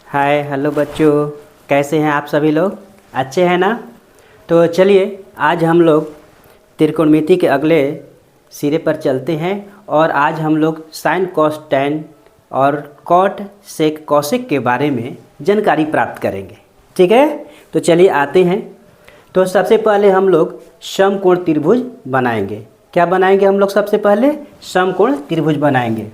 Hi hello बच्चों, कैसे हैं आप सभी लोग? अच्छे हैं ना? तो चलिए आज हम लोग त्रिकोणमिति के अगले सिरे पर चलते हैं और आज हम लोग साइन कॉस टैन और कॉट सेक कॉसेक के बारे में जानकारी प्राप्त करेंगे। ठीक है, तो चलिए आते हैं। तो सबसे पहले हम लोग समकोण त्रिभुज बनाएंगे। क्या बनाएंगे हम लोग? सबसे पहले समकोण त्रिभुज बनाएंगे।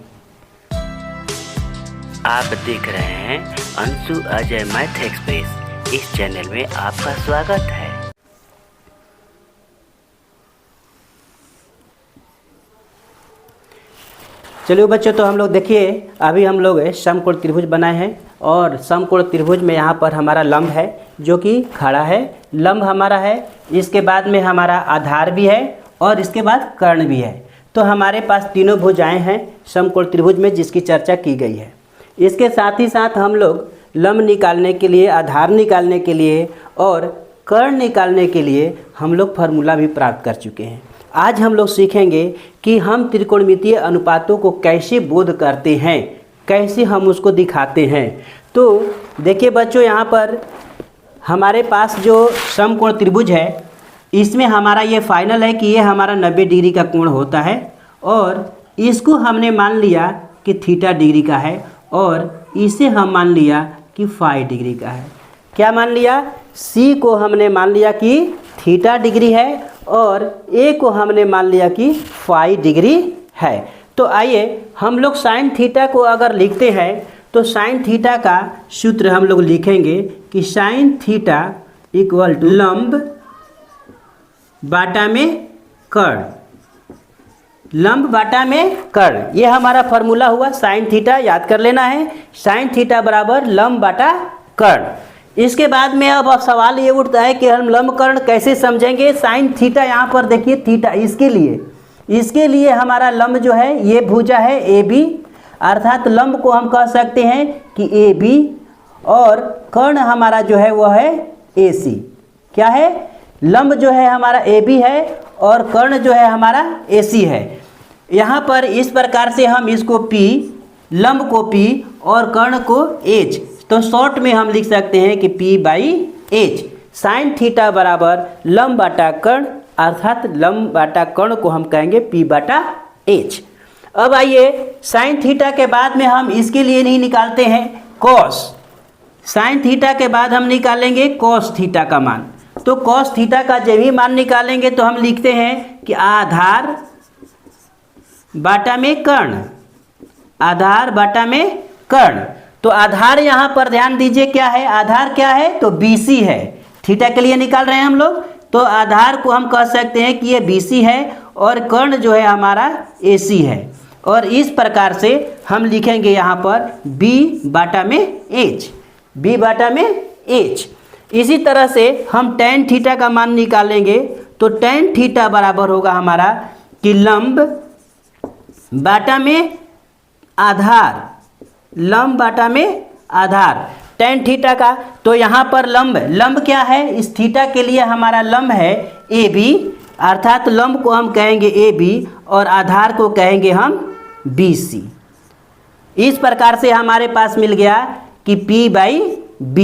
आप देख रहे हैं अंशु अजय मैथ एक्सप्रेस। इस चैनल में आपका स्वागत है। चलिए बच्चों, तो हम लोग देखिए अभी हम लोग समकोण त्रिभुज बनाए हैं और समकोण त्रिभुज में यहाँ पर हमारा लंब है जो कि खड़ा है। लंब हमारा है, इसके बाद में हमारा आधार भी है और इसके बाद कर्ण भी है। तो हमारे पास तीनों भुजाएं हैं समकोण त्रिभुज में, जिसकी चर्चा की गई है। इसके साथ ही साथ हम लोग लंब निकालने के लिए, आधार निकालने के लिए और कर्ण निकालने के लिए हम लोग फार्मूला भी प्राप्त कर चुके हैं। आज हम लोग सीखेंगे कि हम त्रिकोणमितीय अनुपातों को कैसे बोध करते हैं, कैसे हम उसको दिखाते हैं। तो देखिए बच्चों, यहाँ पर हमारे पास जो समकोण त्रिभुज है, इसमें हमारा ये फाइनल है कि ये हमारा 90 डिग्री का कोण होता है और इसको हमने मान लिया कि थीटा डिग्री का है और इसे हम मान लिया कि फाई डिग्री का है। क्या मान लिया? सी को हमने मान लिया कि थीटा डिग्री है और ए को हमने मान लिया कि फाई डिग्री है। तो आइए हम लोग साइन थीटा को अगर लिखते हैं तो साइन थीटा का सूत्र हम लोग लिखेंगे कि साइन थीटा इक्वल टू लंब बाटा में कर्ण। लंब बाटा में कर्ण, ये हमारा फार्मूला हुआ। साइन थीटा याद कर लेना है, साइन थीटा बराबर लंब बाटा कर्ण। इसके बाद में अब सवाल ये उठता है कि हम लंब कर्ण कैसे समझेंगे। साइन थीटा यहाँ पर देखिए, थीटा इसके लिए हमारा लंब जो है ये भुजा है ए बी, अर्थात लंब को हम कह सकते हैं कि ए बी और कर्ण हमारा जो है वो है ए सी। क्या है? लंब जो है हमारा ए बी है और कर्ण जो है हमारा ए सी है। यहाँ पर इस प्रकार से हम इसको P, लंब को P और कर्ण को H, तो शॉर्ट में हम लिख सकते हैं कि P/H। साइन थीटा बराबर लंब बाटा कर्ण, अर्थात लंब बाटा कर्ण को हम कहेंगे P/H। अब आइए साइन थीटा के बाद में हम इसके लिए नहीं निकालते हैं कॉस। साइन थीटा के बाद हम निकालेंगे कॉस थीटा का मान। तो कॉस थीटा का जब भी मान निकालेंगे तो हम लिखते हैं कि आधार बाटा में कर्ण, आधार बाटा में कर्ण। तो आधार यहाँ पर ध्यान दीजिए क्या है, आधार क्या है? तो BC है। थीटा के लिए निकाल रहे हैं हम लोग, तो आधार को हम कह सकते हैं कि ये BC है और कर्ण जो है हमारा AC है। और इस प्रकार से हम लिखेंगे यहाँ पर B/H, B/H। इसी तरह से हम tan थीटा का मान निकालेंगे तो tan थीटा बराबर होगा हमारा कि लंब बाटा में आधार, लंब बाटा में आधार tan थीटा का। तो यहाँ पर लंब क्या है? इस थीटा के लिए हमारा लंब है ए बी, अर्थात लंब को हम कहेंगे ए बी और आधार को कहेंगे हम BC। इस प्रकार से हमारे पास मिल गया कि P/B।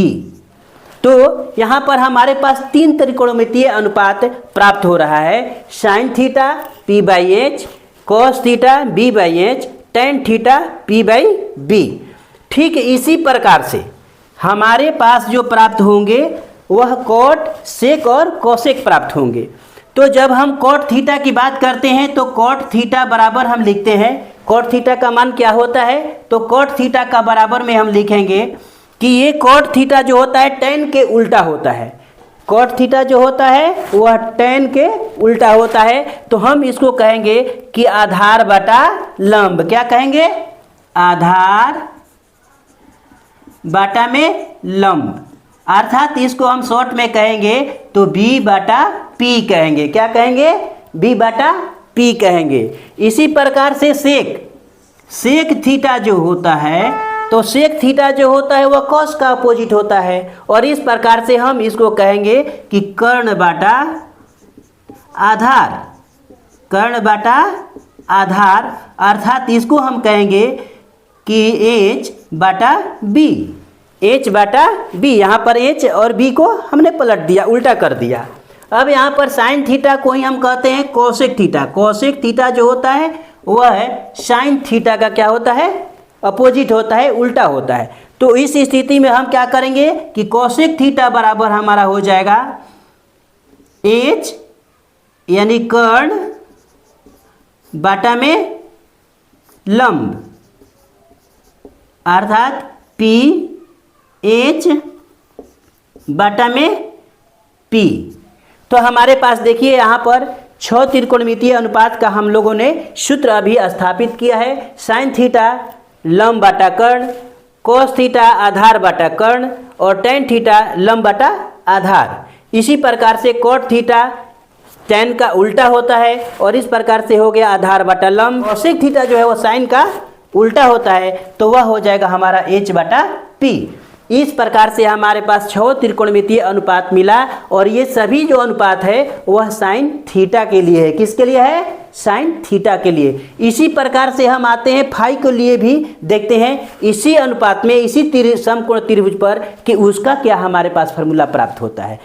तो यहाँ पर हमारे पास तीन त्रिकोणमितीय अनुपात प्राप्त हो रहा है। Sine theta P/H, cos theta B/H, tan theta P/B। ठीक इसी प्रकार से हमारे पास जो प्राप्त होंगे वह कॉट सेक और कॉसेक प्राप्त होंगे। तो जब हम कॉट थीटा की बात करते हैं तो कॉट थीटा बराबर हम लिखते हैं, कॉट थीटा का मान क्या होता है? तो कॉट थीटा का बराबर में हम लिखेंगे कि ये कॉट थीटा जो होता है tan के उल्टा होता है। कॉट थीटा जो होता है वह tan के उल्टा होता है। तो हम इसको कहेंगे कि आधार बटा लंब। क्या कहेंगे? आधार बाटा में लंब, अर्थात इसको हम शॉर्ट में कहेंगे तो B/P कहेंगे। क्या कहेंगे? B/P कहेंगे। इसी प्रकार से सेक थीटा जो होता है, तो सेक थीटा जो होता है वह कॉस का अपोजिट होता है और इस प्रकार से हम इसको कहेंगे कि कर्ण बाटा आधार, कर्ण बाटा आधार, अर्थात इसको हम कहेंगे कि H/B। एच बाटा बी, यहाँ पर एच और बी को हमने पलट दिया, उल्टा कर दिया। अब यहाँ पर साइन थीटा को ही हम कहते हैं कोसेक थीटा। कोसेक थीटा जो होता है वह है साइन थीटा का क्या होता है, अपोजिट होता है, उल्टा होता है। तो इस स्थिति में हम क्या करेंगे कि कोसेक थीटा बराबर हमारा हो जाएगा एच यानी कर्ण बाटा में लंब, अर्थात पी एच बाटा में पी। तो हमारे पास देखिए यहाँ पर 6 त्रिकोणमितीय अनुपात का हम लोगों ने सूत्र अभी स्थापित किया है। साइन थीटा लंब बाटा कर्ण, कोस थीटा आधार बाटा कर्ण और टेन थीटा लंब बाटा आधार। इसी प्रकार से कोट थीटा टेन का उल्टा होता है और इस प्रकार से हो गया आधार बटा लंब। कोसेक थीटा जो है वो साइन का उल्टा होता है, तो वह हो जाएगा हमारा एच बटा पी। इस प्रकार से हमारे पास 6 त्रिकोणमितीय अनुपात मिला और ये सभी जो अनुपात है वह साइन थीटा के लिए है। किसके लिए है? साइन थीटा के लिए। इसी प्रकार से हम आते हैं फाई के लिए भी देखते हैं इसी अनुपात में, इसी समकोण त्रिभुज पर कि उसका क्या हमारे पास फॉर्मूला प्राप्त होता है।